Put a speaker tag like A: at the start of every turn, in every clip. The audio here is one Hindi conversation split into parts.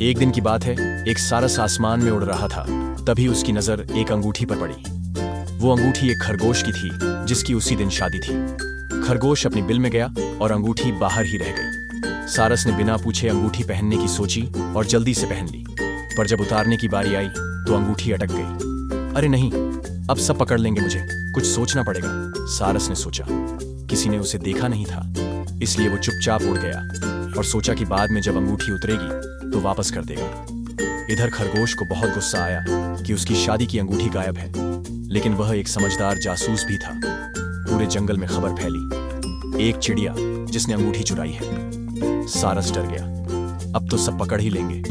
A: एक दिन की बात है, एक सारस आसमान में उड़ रहा था। तभी उसकी नजर एक अंगूठी पर पड़ी। वो अंगूठी एक खरगोश की थी जिसकी उसी दिन शादी थी। खरगोश अपनी बिल में गया और अंगूठी बाहर ही रह गई। सारस ने बिना पूछे अंगूठी पहनने की सोची और जल्दी से पहन ली। पर जब उतारने की बारी आई तो अंगूठी अटक गई। अरे नहीं, अब सब पकड़ लेंगे मुझे, कुछ सोचना पड़ेगा, सारस ने सोचा। किसी ने उसे देखा नहीं था, इसलिए वो चुपचाप उड़ गया और सोचा कि बाद में जब अंगूठी उतरेगी तो वापस कर देगा। इधर खरगोश को बहुत गुस्सा आया कि उसकी शादी की अंगूठी गायब है, लेकिन वह एक समझदार जासूस भी था। पूरे जंगल में खबर फैली, एक चिड़िया जिसने अंगूठी चुराई है। सारस डर गया, अब तो सब पकड़ ही लेंगे,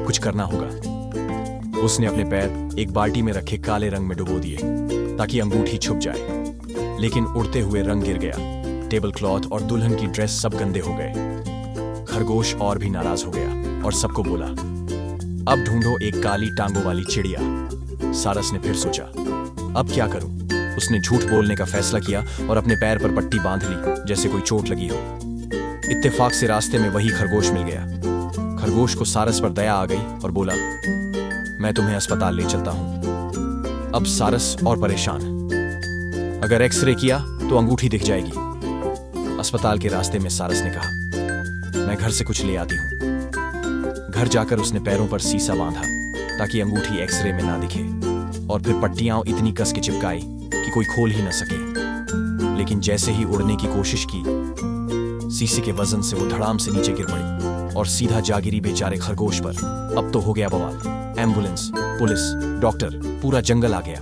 A: कुछ करना होगा। उसने अपने पैर एक बाल्टी में रखे काले रंग में डुबो दिए ताकि अंगूठी छुप जाए, लेकिन उड़ते हुए रंग गिर गया। टेबल क्लॉथ और दुल्हन की ड्रेस सब गंदे हो गए। खरगोश और भी नाराज हो गया और सबको बोला, अब ढूंढो एक काली टांगों वाली चिड़िया। सारस ने फिर सोचा, अब क्या करूं? उसने झूठ बोलने का फैसला किया और अपने पैर पर पट्टी बांध ली जैसे कोई चोट लगी हो। इत्तेफाक से रास्ते में वही खरगोश मिल गया। खरगोश को सारस पर दया आ गई और बोला, मैं तुम्हें अस्पताल ले चलता हूं। अब सारस और परेशान, अगर एक्सरे किया तो अंगूठी दिख जाएगी। अस्पताल के रास्ते में सारस ने कहा, मैं घर से कुछ ले आती हूं। घर जाकर उसने पैरों पर सीसा बांधा ताकि अंगूठी एक्सरे में ना दिखे, और फिर पट्टियां इतनी कस के चिपकाई कि कोई खोल ही न सके। लेकिन जैसे ही उड़ने की कोशिश की, शीशे के वजन से वो धड़ाम से नीचे गिर पड़ी और सीधा जा गिरी बेचारे खरगोश पर। अब तो हो गया बवाल। एम्बुलेंस, पुलिस, डॉक्टर, पूरा जंगल आ गया।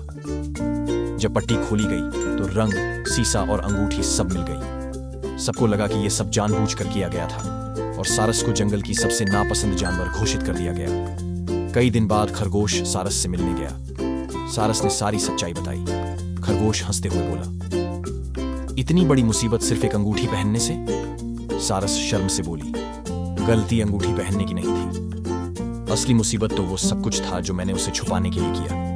A: जब पट्टी खोली गई तो रंग, शीशा और अंगूठी सब मिल गई। सबको लगा कि यह सब जानबूझकर किया गया था और सारस को जंगल की सबसे नापसंद जानवर घोषित कर दिया गया। कई दिन बाद खरगोश सारस से मिलने गया। सारस ने सारी सच्चाई बताई। खरगोश हंसते हुए बोला, इतनी बड़ी मुसीबत सिर्फ एक अंगूठी पहनने से? सारस शर्म से बोली, गलती अंगूठी पहनने की नहीं थी, असली मुसीबत तो वो सब कुछ था जो मैंने उसे छुपाने के लिए किया।